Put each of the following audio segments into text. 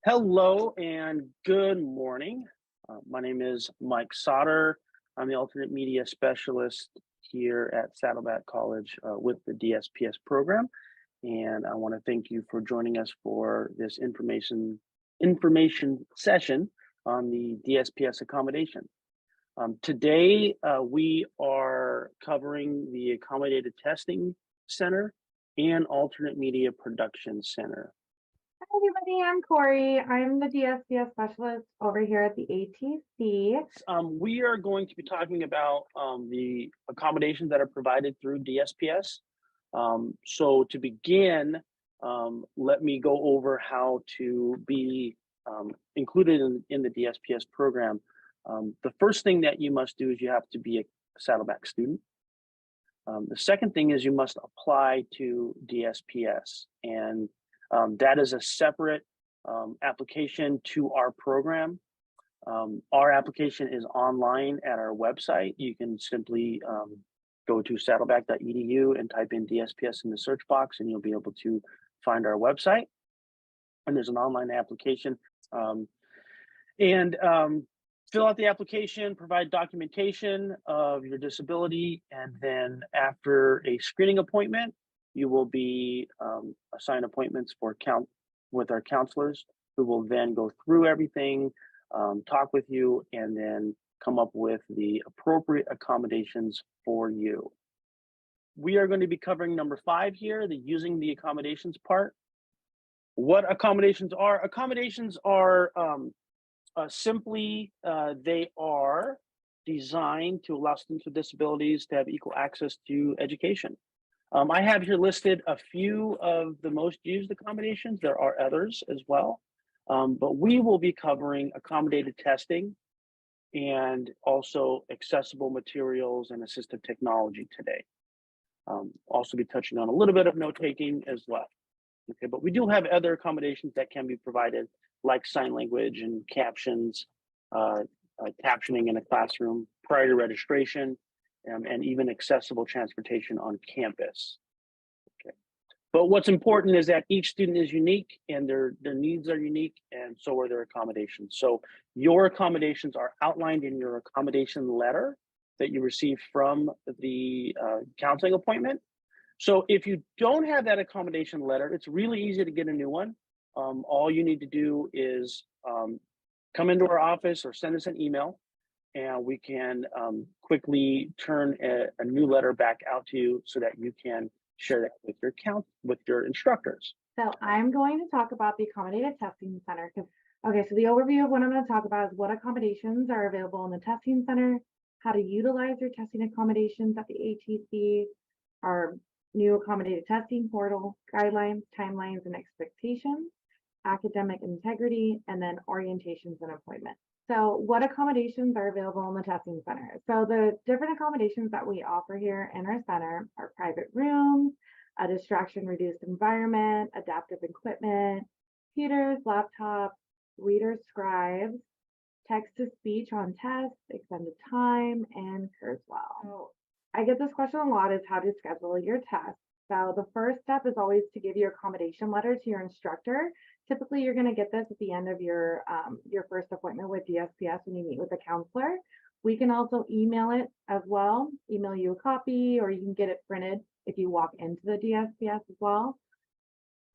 Hello and good morning. My name is Mike Sauter. I'm the alternate media specialist here at Saddleback College with the DSPS program. And I want to thank you for joining us for this information session on the DSPS accommodation. Today, we are covering the Accommodated Testing Center and Alternate Media Production Center. Hi everybody, I'm Corey. I'm the DSPS specialist over here at the ATC. We are going to be talking about the accommodations that are provided through DSPS. So to begin, let me go over how to be included in the DSPS program. The first thing that you must do is you have to be a Saddleback student. The second thing is you must apply to DSPS, and that is a separate application to our program. Our application is online at our website. You can simply go to saddleback.edu and type in DSPS in the search box, and you'll be able to find our website. And there's an online application. Fill out the application, provide documentation of your disability, and then after a screening appointment, you will be assigned appointments with our counselors, who will then go through everything, talk with you, and then come up with the appropriate accommodations for you. We are going to be covering number 5 here, the using the accommodations part. What accommodations are? Accommodations are simply, they are designed to allow students with disabilities to have equal access to education. I have here listed a few of the most used accommodations. There are others as well, but we will be covering accommodated testing and also accessible materials and assistive technology today. Also be touching on a little bit of note-taking as well. Okay, but we do have other accommodations that can be provided, like sign language and captions, captioning in a classroom prior to registration, and even accessible transportation on campus. Okay. But what's important is that each student is unique and their needs are unique, and so are their accommodations. So your accommodations are outlined in your accommodation letter that you receive from the counseling appointment. So if you don't have that accommodation letter, it's really easy to get a new one. All you need to do is come into our office or send us an email, and we can quickly turn a new letter back out to you so that you can share that with your instructors. So I'm going to talk about the Accommodated Testing Center. Okay, so the overview of what I'm going to talk about is what accommodations are available in the testing center, how to utilize your testing accommodations at the ATC, our new accommodated testing portal, guidelines, timelines, and expectations, academic integrity, and then orientations and appointments. So what accommodations are available in the testing center? So the different accommodations that we offer here in our center are private rooms, a distraction-reduced environment, adaptive equipment, computers, laptops, reader scribes, text-to-speech on tests, extended time, and Kurzweil. So I get this question a lot, is how to schedule your test. So the first step is always to give your accommodation letter to your instructor. Typically, you're going to get this at the end of your first appointment with DSPS when you meet with a counselor. We can also email it as well, email you a copy, or you can get it printed if you walk into the DSPS as well.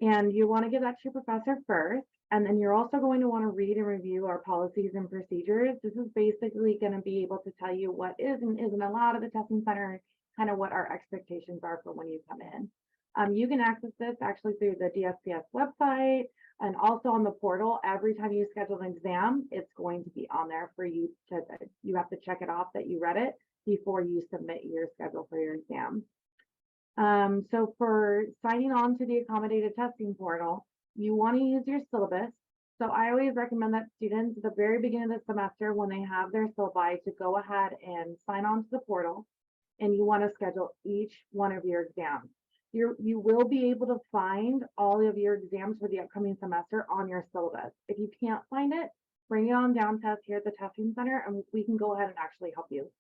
And you want to give that to your professor first. And then you're also going to want to read and review our policies and procedures. This is basically going to be able to tell you what is and isn't allowed at the testing center, kind of what our expectations are for when you come in. You can access this actually through the DSPS website and also on the portal. Every time you schedule an exam, it's going to be on there for you you have to check it off that you read it before you submit your schedule for your exam. So for signing on to the accommodated testing portal, you want to use your syllabus. So I always recommend that students at the very beginning of the semester, when they have their syllabi, to go ahead and sign on to the portal, and you want to schedule each one of your exams. You will be able to find all of your exams for the upcoming semester on your syllabus. If you can't find it, bring it on down to us here at the testing center, and we can go ahead and actually help you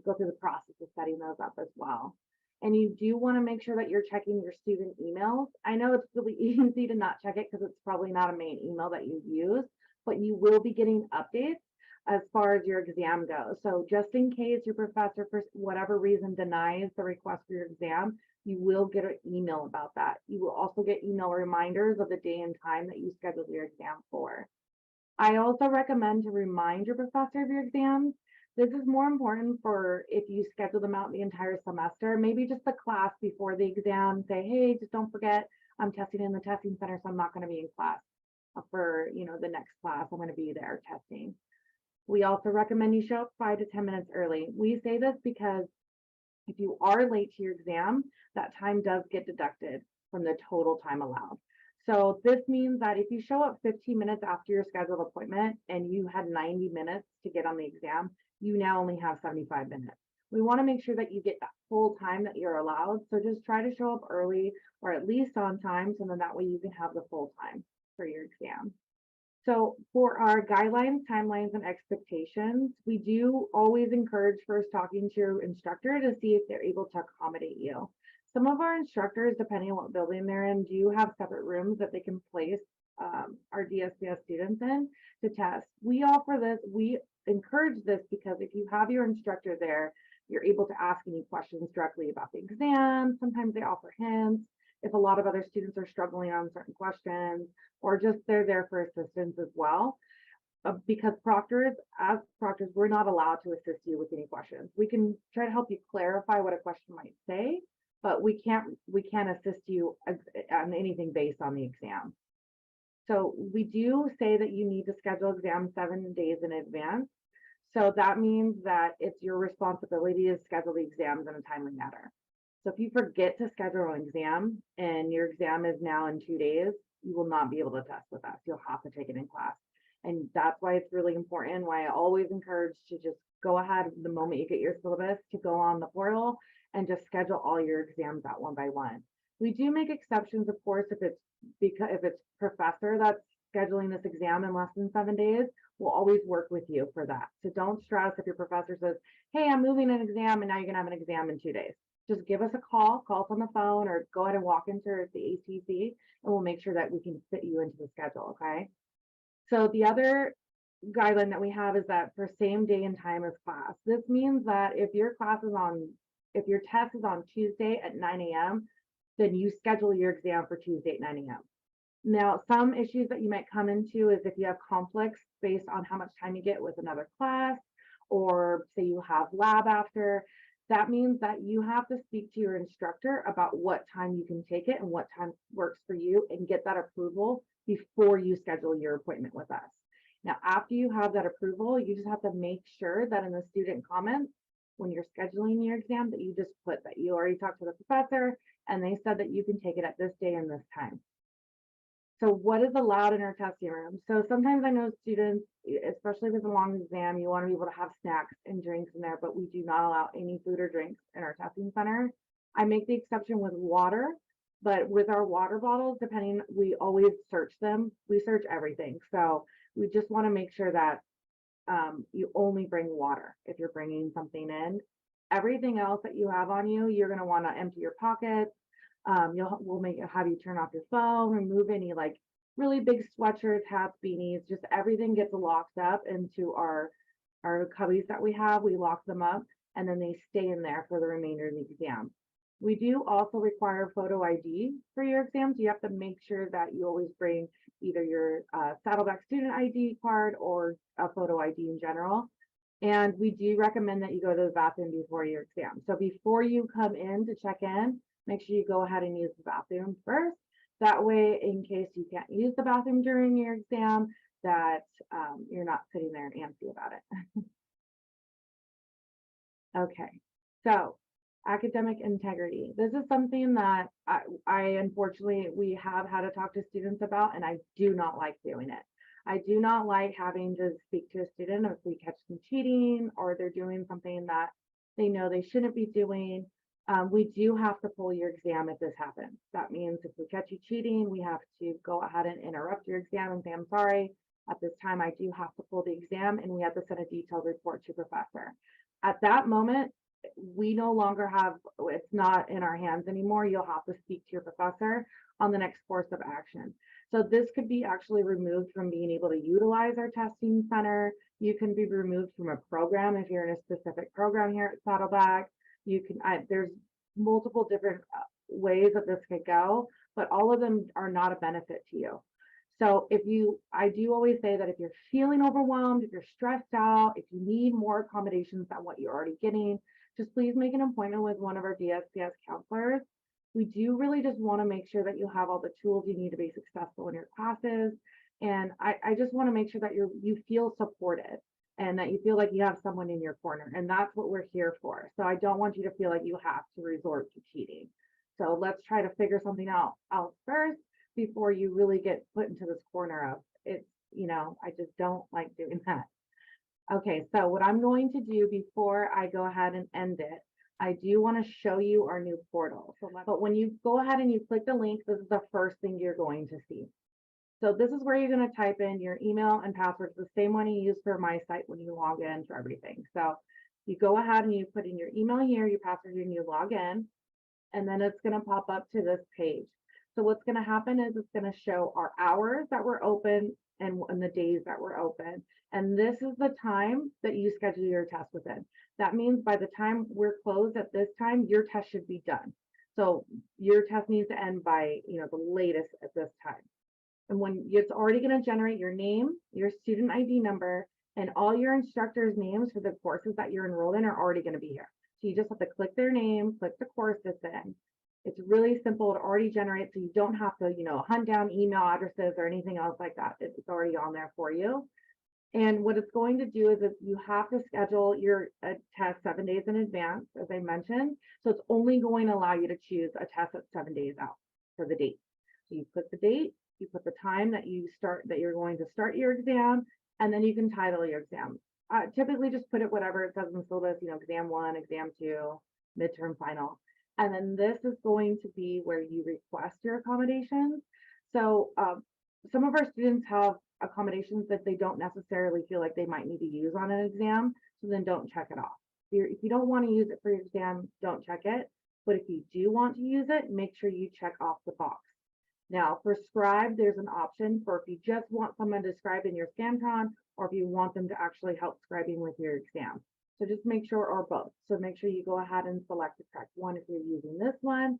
go through the process of setting those up as well. And you do want to make sure that you're checking your student emails. I know it's really easy to not check it because it's probably not a main email that you use, but you will be getting updates as far as your exam goes. So just in case your professor, for whatever reason, denies the request for your exam, you will get an email about that. You will also get email reminders of the day and time that you scheduled your exam for. I also recommend to remind your professor of your exams. This is more important for if you schedule them out the entire semester, maybe just the class before the exam, say, hey, just don't forget, I'm testing in the testing center, so I'm not going to be in class for, the next class. I'm going to be there testing. We also recommend you show up 5 to 10 minutes early. We say this because if you are late to your exam, that time does get deducted from the total time allowed. So this means that if you show up 15 minutes after your scheduled appointment and you had 90 minutes to get on the exam, you now only have 75 minutes. We want to make sure that you get that full time that you're allowed. So just try to show up early or at least on time, so then that way you can have the full time for your exam. So for our guidelines, timelines, and expectations, we do always encourage first talking to your instructor to see if they're able to accommodate you. Some of our instructors, depending on what building they're in, do have separate rooms that they can place our DSPS students in to test. We offer this, we encourage this because if you have your instructor there, you're able to ask any questions directly about the exam. Sometimes they offer hints if a lot of other students are struggling on certain questions, or just they're there for assistance as well. Because as proctors, we're not allowed to assist you with any questions. We can try to help you clarify what a question might say, but we can't assist you on anything based on the exam. So we do say that you need to schedule exams 7 days in advance. So that means that it's your responsibility to schedule the exams in a timely manner. So if you forget to schedule an exam and your exam is now in 2 days, you will not be able to test with us. You'll have to take it in class. And that's why it's really important, why I always encourage to just go ahead the moment you get your syllabus to go on the portal and just schedule all your exams out one by one. We do make exceptions, of course, if it's professor that's scheduling this exam in less than 7 days, we'll always work with you for that. So don't stress if your professor says, hey, I'm moving an exam and now you're gonna have an exam in 2 days. Just give us a call us on the phone, or go ahead and walk into the ATC and we'll make sure that we can fit you into the schedule, okay? So the other guideline that we have is that for same day and time as class. This means that if your test is on Tuesday at 9 a.m., then you schedule your exam for Tuesday at 9 a.m. Now, some issues that you might come into is if you have conflicts based on how much time you get with another class, or say you have lab after, that means that you have to speak to your instructor about what time you can take it and what time works for you, and get that approval before you schedule your appointment with us. Now, after you have that approval, you just have to make sure that in the student comments, when you're scheduling your exam, that you just put that you already talked to the professor and they said that you can take it at this day and this time. So what is allowed in our testing room? So sometimes I know students, especially if it's a long exam, you want to be able to have snacks and drinks in there, but we do not allow any food or drinks in our testing center. I make the exception with water, but with our water bottles, we always search them. We search everything. So we just want to make sure that you only bring water if you're bringing something in. Everything else that you have on you, you're going to want to empty your pockets. We'll have you turn off your phone, remove any like really big sweatshirts, hats, beanies, just everything gets locked up into our cubbies that we have. We lock them up and then they stay in there for the remainder of the exam. We do also require photo ID for your exams. You have to make sure that you always bring either your Saddleback student ID card or a photo ID in general. And we do recommend that you go to the bathroom before your exam. So before you come in to check in, make sure you go ahead and use the bathroom first. That way, in case you can't use the bathroom during your exam, that you're not sitting there antsy about it. Okay, so academic integrity. This is something that I unfortunately, we have had to talk to students about, and I do not like doing it. I do not like having to speak to a student if we catch them cheating or they're doing something that they know they shouldn't be doing. We do have to pull your exam if this happens. That means if we catch you cheating, we have to go ahead and interrupt your exam and say, I'm sorry, at this time I do have to pull the exam, and we have to send a detailed report to your professor. At that moment, we no longer have, it's not in our hands anymore. You'll have to speak to your professor on the next course of action. So this could be actually removed from being able to utilize our testing center. You can be removed from a program if you're in a specific program here at Saddleback. You can, there's multiple different ways that this could go, but all of them are not a benefit to you. So I do always say that if you're feeling overwhelmed, if you're stressed out, if you need more accommodations than what you're already getting, just please make an appointment with one of our DSPS counselors. We do really just want to make sure that you have all the tools you need to be successful in your classes. And I just want to make sure that you feel supported and that you feel like you have someone in your corner. And that's what we're here for. So I don't want you to feel like you have to resort to cheating. So let's try to figure something out first before you really get put into this corner of it's, I just don't like doing that. Okay, so what I'm going to do before I go ahead and end it, I do want to show you our new portal. But when you go ahead and you click the link, this is the first thing you're going to see. So this is where you're going to type in your email and password, the same one you use for my site when you log in for everything. So you go ahead and you put in your email here, your password, and you log in, and then it's going to pop up to this page. So what's going to happen is it's going to show our hours that we're open and the days that we're open. And this is the time that you schedule your test within. That means by the time we're closed at this time, your test should be done. So your test needs to end by, the latest at this time. And when it's already going to generate your name, your student ID number, and all your instructors' names for the courses that you're enrolled in are already going to be here. So you just have to click their name, click the course it's in. It's really simple to already generate, so you don't have to, hunt down email addresses or anything else like that. It's already on there for you. And what it's going to do is that you have to schedule your test 7 days in advance, as I mentioned. So it's only going to allow you to choose a test that's 7 days out for the date. So you put the date, you put the time that you're going to start your exam, and then you can title your exam. Typically just put it whatever it says in the syllabus, exam 1, exam 2, midterm, final. And then this is going to be where you request your accommodations. So some of our students have accommodations that they don't necessarily feel like they might need to use on an exam, so then don't check it off. If you don't want to use it for your exam, don't check it. But if you do want to use it, make sure you check off the box. Now, for scribe, there's an option for if you just want someone to scribe in your Scantron, or if you want them to actually help scribing with your exam. So just make sure, or both. So make sure you go ahead and select the correct one if you're using this one.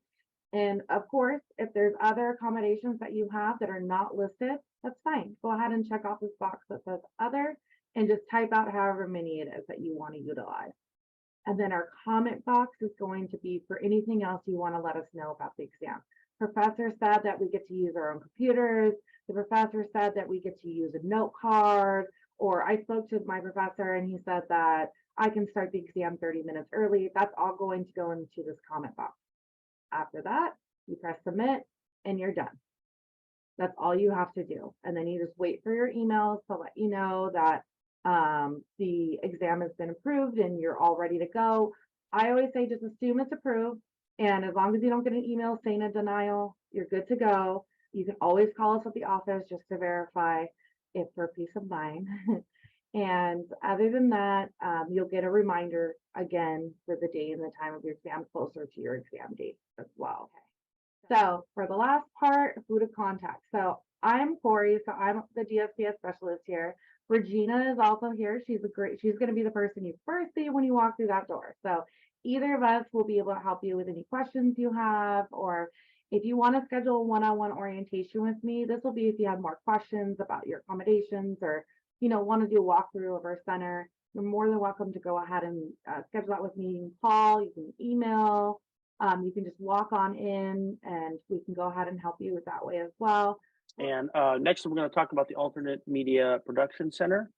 And of course, if there's other accommodations that you have that are not listed, that's fine. Go ahead and check off this box that says other and just type out however many it is that you want to utilize. And then our comment box is going to be for anything else you want to let us know about the exam. Professor said that we get to use our own computers. The professor said that we get to use a note card, or I spoke to my professor and he said that I can start the exam 30 minutes early. That's all going to go into this comment box. After that, you press submit and you're done. That's all you have to do. And then you just wait for your emails to let you know that the exam has been approved and you're all ready to go. I always say just assume it's approved. And as long as you don't get an email saying a denial, you're good to go. You can always call us at the office just to verify it for peace of mind. And other than that, you'll get a reminder again for the day and the time of your exam closer to your exam date as well. Okay. So for the last part, who to contact. So I'm Corey, so I'm the DSPS specialist here. Regina is also here. She's going to be the person you first see when you walk through that door. So either of us will be able to help you with any questions you have, or if you want to schedule one-on-one orientation with me, this will be if you have more questions about your accommodations or want to do a walkthrough of our center. You're more than welcome to go ahead and schedule that with me. You can call, you can email, you can just walk on in and we can go ahead and help you with that way as well. And next we're going to talk about the Alternate Media Production Center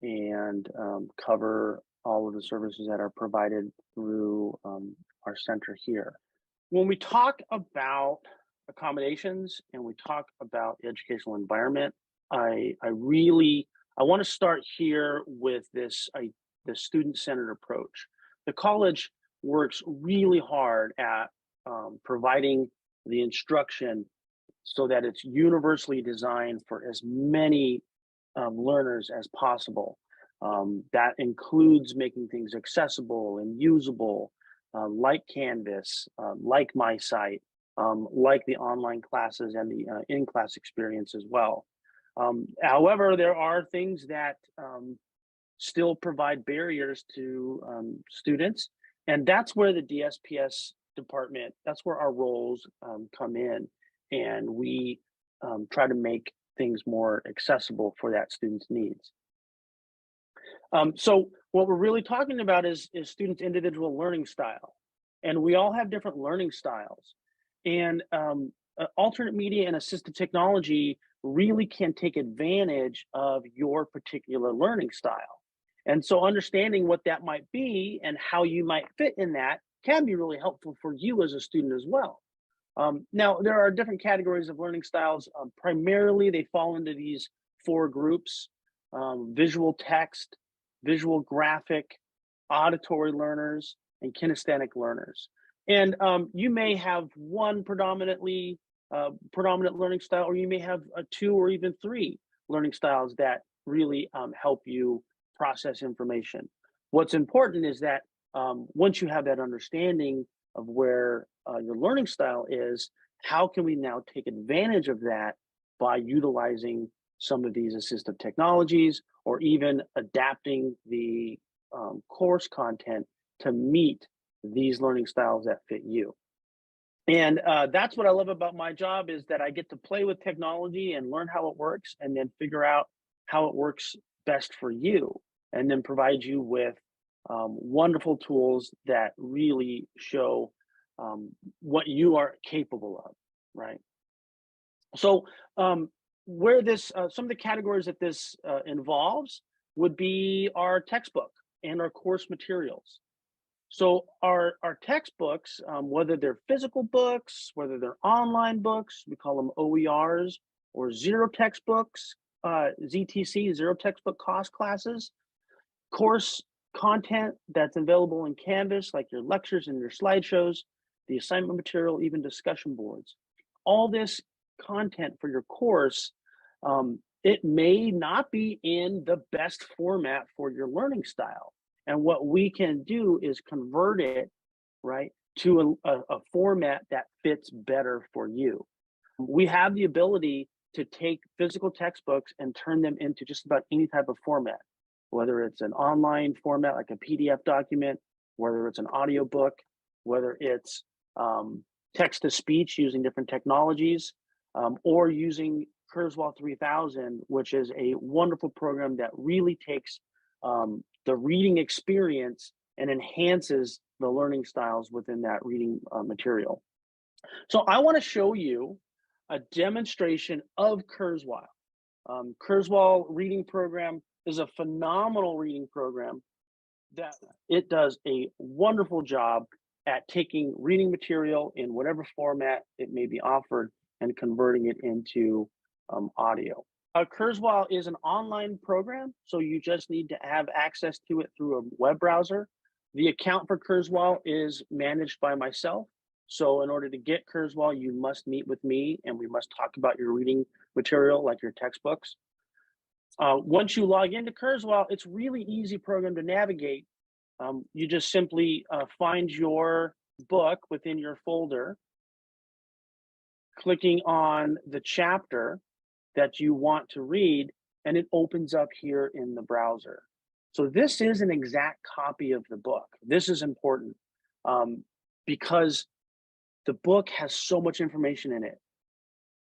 and cover all of the services that are provided through our center here. When we talk about accommodations and we talk about the educational environment, I want to start here with the student-centered approach. The college works really hard at providing the instruction so that it's universally designed for as many learners as possible. That includes making things accessible and usable, like Canvas, like My Site, like the online classes and the in-class experience as well. However, there are things that still provide barriers to students, and that's where the DSPS department, that's where our roles come in, and we try to make things more accessible for that student's needs. So what we're really talking about is students' individual learning style, and we all have different learning styles, and alternate media and assistive technology really can take advantage of your particular learning style. And so understanding what that might be and how you might fit in that can be really helpful for you as a student as well. Now, there are different categories of learning styles. Primarily, they fall into these 4 groups: visual text, visual graphic, auditory learners, and kinesthetic learners. And you may have one predominant learning style, or you may have 2 or even 3 learning styles that really help you process information. What's important is that once you have that understanding of where your learning style is, how can we now take advantage of that by utilizing some of these assistive technologies, or even adapting the course content to meet these learning styles that fit you. And that's what I love about my job, is that I get to play with technology and learn how it works, and then figure out how it works best for you, and then provide you with wonderful tools that really show what you are capable of, right? So where this, some of the categories that this involves would be our textbook and our course materials. So our textbooks, whether they're physical books, whether they're online books, we call them OERs, or zero textbooks, ZTC, zero textbook cost classes, course content that's available in Canvas, like your lectures and your slideshows, the assignment material, even discussion boards. All this content for your course, it may not be in the best format for your learning style. And what we can do is convert it, right, to a format that fits better for you. We have the ability to take physical textbooks and turn them into just about any type of format, whether it's an online format like a PDF document, whether it's an audiobook, whether it's text to speech using different technologies, or using Kurzweil 3000, which is a wonderful program that really takes the reading experience and enhances the learning styles within that reading material. So I want to show you a demonstration of Kurzweil. Kurzweil reading program is a phenomenal reading program that it does a wonderful job at taking reading material in whatever format it may be offered and converting it into audio. Kurzweil is an online program, so you just need to have access to it through a web browser. The account for Kurzweil is managed by myself. So in order to get Kurzweil, you must meet with me, and we must talk about your reading material, like your textbooks. Once you log into Kurzweil, it's a really easy program to navigate. You just simply find your book within your folder, clicking on the chapter that you want to read, and it opens up here in the browser. So this is an exact copy of the book. This is important because the book has so much information in it.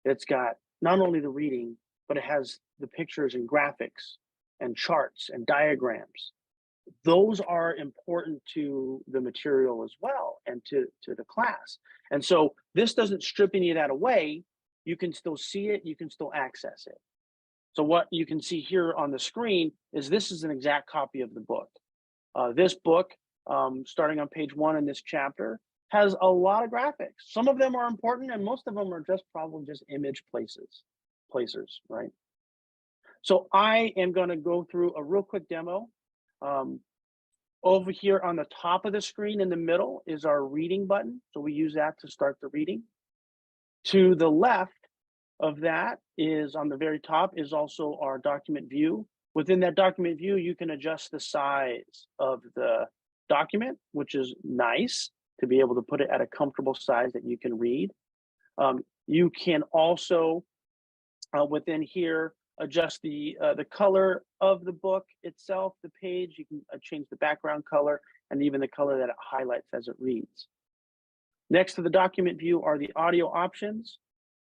It's got not only the reading, but it has the pictures and graphics and charts and diagrams. Those are important to the material as well, and to the class. And so this doesn't strip any of that away. You can still see it, you can still access it. So what you can see here on the screen is this is an exact copy of the book. This book, starting on page 1 in this chapter, has a lot of graphics. Some of them are important, and most of them are probably just image placers, right? So I am going to go through a real quick demo. Over here on the top of the screen in the middle is our reading button. So we use that to start the reading. To the left of that is, on the very top, is also our document view. Within that document view, you can adjust the size of the document, which is nice to be able to put it at a comfortable size that you can read. You can also, within here, adjust the color of the book itself, the page. You can change the background color and even the color that it highlights as it reads. Next to the document view are the audio options,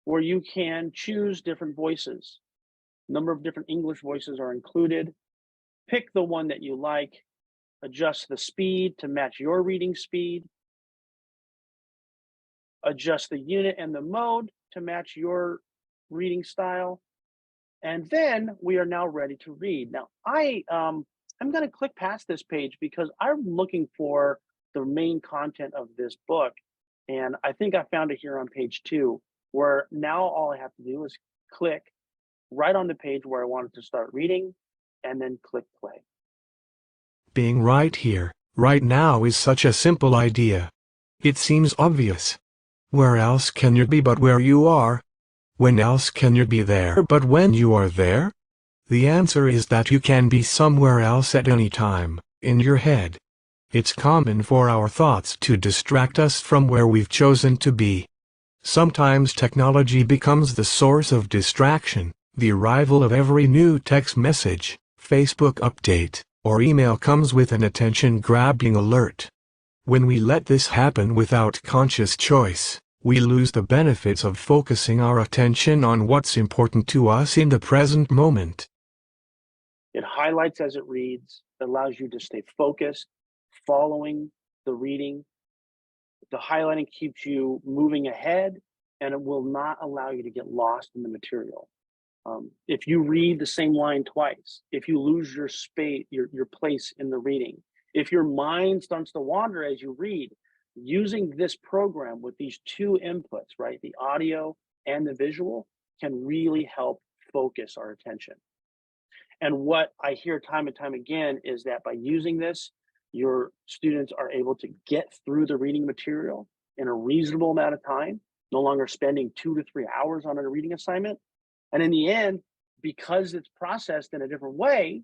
where you can choose different voices. A number of different English voices are included. Pick the one that you like, adjust the speed to match your reading speed, adjust the unit and the mode to match your reading style, and then we are now ready to read. Now, I'm going to click past this page because I'm looking for the main content of this book, and I think I found it here on page 2, where now all I have to do is click right on the page where I wanted to start reading, and then click play. Being right here, right now is such a simple idea. It seems obvious. Where else can you be but where you are? When else can you be there but when you are there? The answer is that you can be somewhere else at any time, in your head. It's common for our thoughts to distract us from where we've chosen to be. Sometimes technology becomes the source of distraction. The arrival of every new text message, Facebook update, or email comes with an attention-grabbing alert. When we let this happen without conscious choice, we lose the benefits of focusing our attention on what's important to us in the present moment. It highlights as it reads, it allows you to stay focused, following the reading. The highlighting keeps you moving ahead, and it will not allow you to get lost in the material. If you read the same line twice, if you lose your space, your place in the reading, if your mind starts to wander as you read, using this program with these two inputs, right, the audio and the visual, can really help focus our attention. And what I hear time and time again is that by using this, your students are able to get through the reading material in a reasonable amount of time, no longer spending 2 to 3 hours on a reading assignment. And in the end, because it's processed in a different way,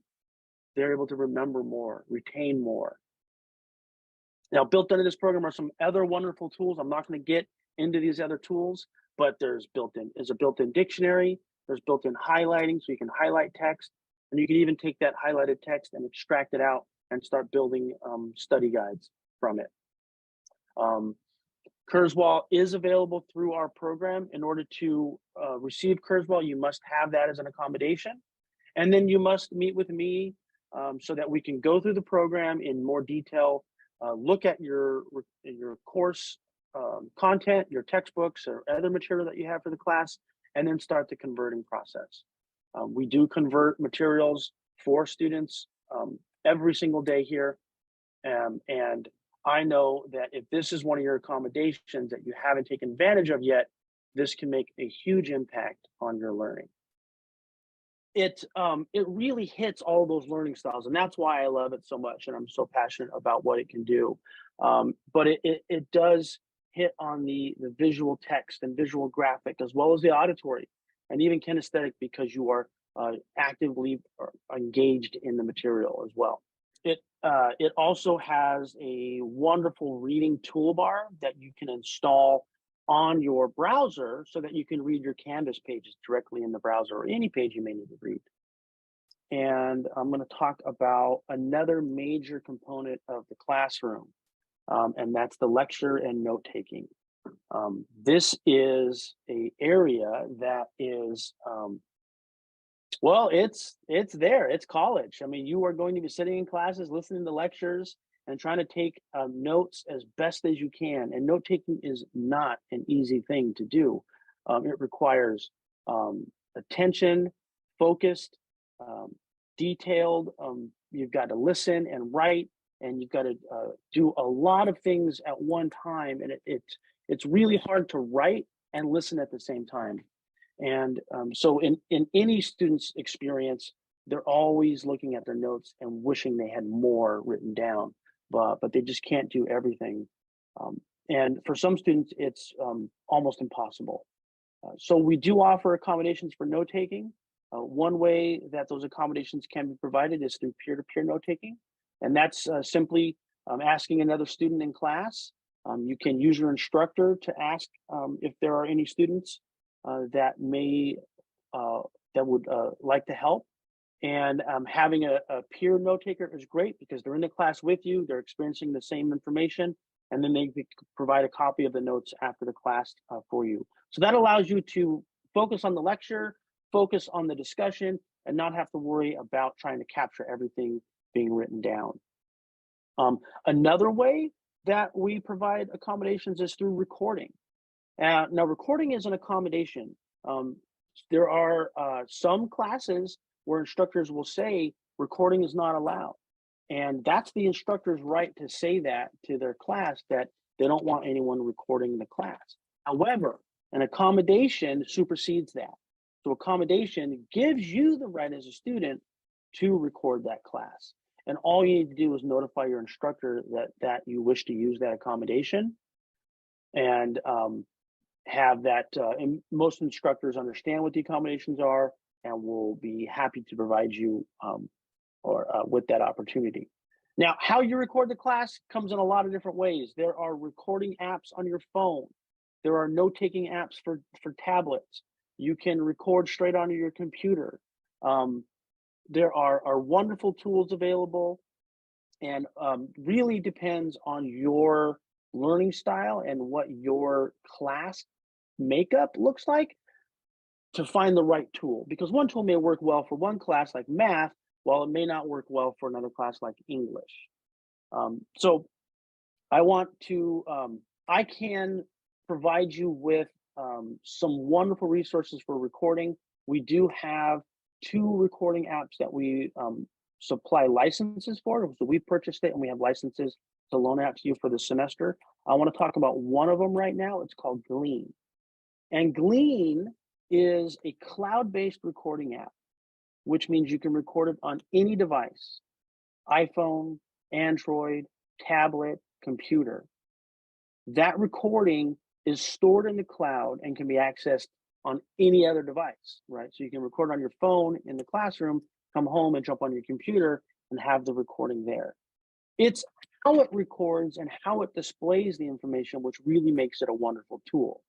they're able to remember more, retain more. Now, built into this program are some other wonderful tools. I'm not going to get into these other tools, but there's a built-in dictionary, there's built-in highlighting, so you can highlight text, and you can even take that highlighted text and extract it out and start building study guides from it. Kurzweil is available through our program. In order to receive Kurzweil, you must have that as an accommodation. And then you must meet with me so that we can go through the program in more detail, look at your course content, your textbooks or other material that you have for the class, and then start the converting process. We do convert materials for students every single day here. And I know that if this is one of your accommodations that you haven't taken advantage of yet, this can make a huge impact on your learning. It really hits all those learning styles, and that's why I love it so much, and I'm so passionate about what it can do. But it does hit on the visual text and visual graphic, as well as the auditory, and even kinesthetic, because you are actively engaged in the material as well. It also has a wonderful reading toolbar that you can install on your browser so that you can read your Canvas pages directly in the browser or any page you may need to read. And I'm going to talk about another major component of the classroom, and that's the lecture and note-taking. This is an area that is well, it's there. It's college. I mean, you are going to be sitting in classes, listening to lectures, and trying to take notes as best as you can. And note taking is not an easy thing to do. It requires attention, focused, detailed. You've got to listen and write, and you've got to do a lot of things at one time. And it's really hard to write and listen at the same time. And so in any student's experience, they're always looking at their notes and wishing they had more written down, but they just can't do everything. And for some students, it's almost impossible. So we do offer accommodations for note-taking. One way that those accommodations can be provided is through peer-to-peer note-taking, and that's simply asking another student in class. You can use your instructor to ask if there are any students that would like to help. And having a peer note taker is great because they're in the class with you, they're experiencing the same information, and then they provide a copy of the notes after the class for you. So that allows you to focus on the lecture, focus on the discussion, and not have to worry about trying to capture everything being written down. Another way that we provide accommodations is through recording. Now, recording is an accommodation. There are some classes where instructors will say recording is not allowed. And that's the instructor's right to say that to their class, that they don't want anyone recording the class. However, an accommodation supersedes that. So accommodation gives you the right as a student to record that class. And all you need to do is notify your instructor that you wish to use that accommodation, and have that, and most instructors understand what the accommodations are and will be happy to provide you with that opportunity. Now, how you record the class comes in a lot of different ways. There are recording apps on your phone. There are note-taking apps for tablets. You can record straight onto your computer. There are wonderful tools available, and really depends on your learning style and what your class makeup looks like to find the right tool, because one tool may work well for one class like math, while it may not work well for another class like English. So I can provide you with some wonderful resources for recording. We do have 2 recording apps that we supply licenses for. So we purchased it and we have licenses to loan out to you for the semester. I want to talk about one of them right now. It's called Glean. And Glean is a cloud-based recording app, which means you can record it on any device: iPhone, Android, tablet, computer. That recording is stored in the cloud and can be accessed on any other device, right? So you can record on your phone in the classroom, come home and jump on your computer and have the recording there. It's how it records and how it displays the information which really makes it a wonderful tool.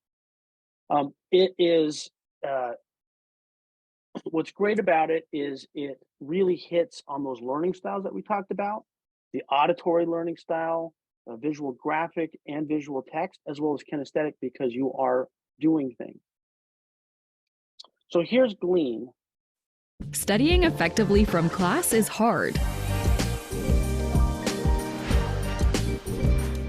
What's great about it is it really hits on those learning styles that we talked about: the auditory learning style, visual graphic and visual text, as well as kinesthetic, because you are doing things. So here's Glean. Studying effectively from class is hard.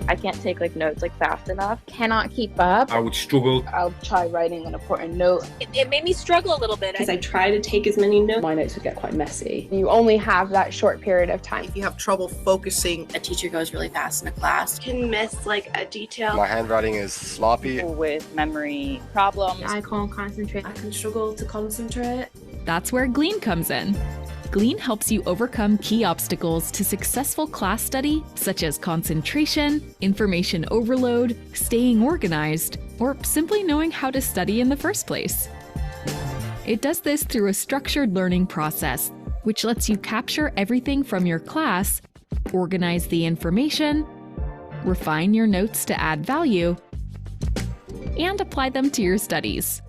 I can't take notes fast enough. Cannot keep up. I would struggle. I'll try writing an important note. It made me struggle a little bit. Because I try to take as many notes, my notes would get quite messy. You only have that short period of time. If you have trouble focusing, a teacher goes really fast in a class. Can miss a detail. My handwriting is sloppy. People with memory problems. I can't concentrate. I can struggle to concentrate. That's where Glean comes in. Glean helps you overcome key obstacles to successful class study, such as concentration, information overload, staying organized, or simply knowing how to study in the first place. It does this through a structured learning process, which lets you capture everything from your class, organize the information, refine your notes to add value, and apply them to your studies.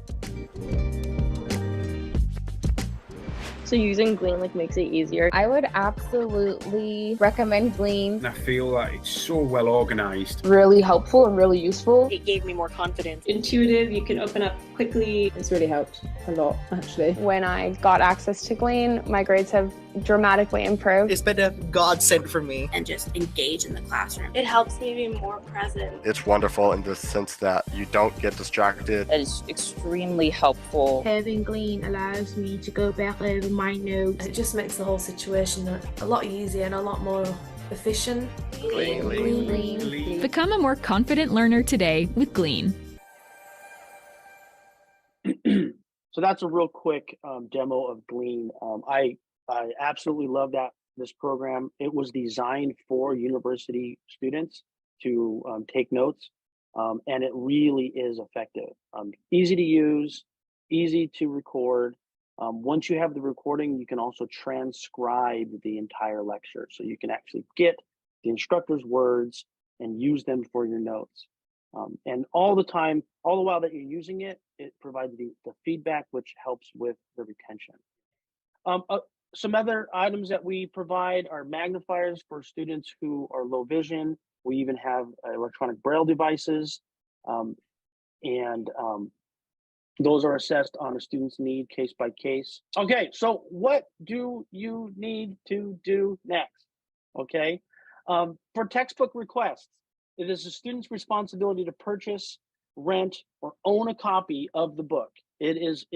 So using Glean makes it easier. I would absolutely recommend Glean. And I feel that it's so well organized. Really helpful and really useful. It gave me more confidence. Intuitive, you can open up quickly. It's really helped a lot, actually. When I got access to Glean, my grades have dramatically improved. It's been a godsend for me. And just engage in the classroom. It helps me be more present. It's wonderful in the sense that you don't get distracted. That is extremely helpful. Having Glean allows me to go back over my notes. It just makes the whole situation a lot easier and a lot more efficient. Glean. Become a more confident learner today with Glean. So that's a real quick demo of Glean. I absolutely love this program. It was designed for university students to take notes, and it really is effective. Easy to use, easy to record, Once you have the recording, you can also transcribe the entire lecture. So you can actually get the instructor's words and use them for your notes. And all the while that you're using it, it provides the feedback, which helps with the retention. Some other items that we provide are magnifiers for students who are low vision. We even have electronic braille devices, and those are assessed on a student's need, case by case. Okay, so what do you need to do next? Okay, for textbook requests, it is the student's responsibility to purchase, rent, or own a copy of the book. It is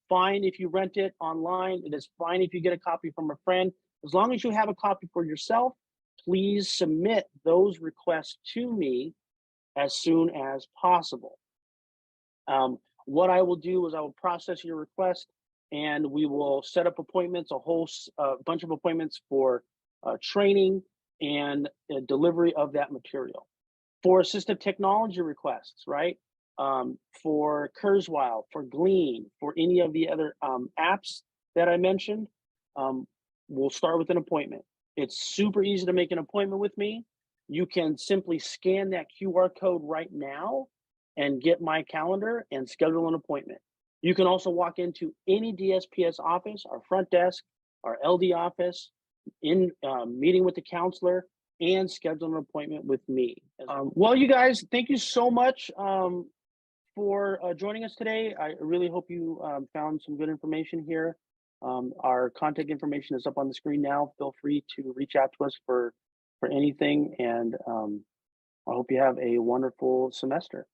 fine if you rent it online. It is fine if you get a copy from a friend. As long as you have a copy for yourself, please submit those requests to me as soon as possible. What I will do is I will process your request, and we will set up appointments, a whole bunch of appointments for training and delivery of that material. For assistive technology requests, right? For Kurzweil, for Glean, for any of the other apps that I mentioned, we'll start with an appointment. It's super easy to make an appointment with me. You can simply scan that QR code right now and get my calendar and schedule an appointment. You can also walk into any DSPS office, our front desk, our LD office, in meeting with the counselor, and schedule an appointment with me. Well, you guys, thank you so much for joining us today. I really hope you found some good information here. Our contact information is up on the screen now. Feel free to reach out to us for anything, and I hope you have a wonderful semester.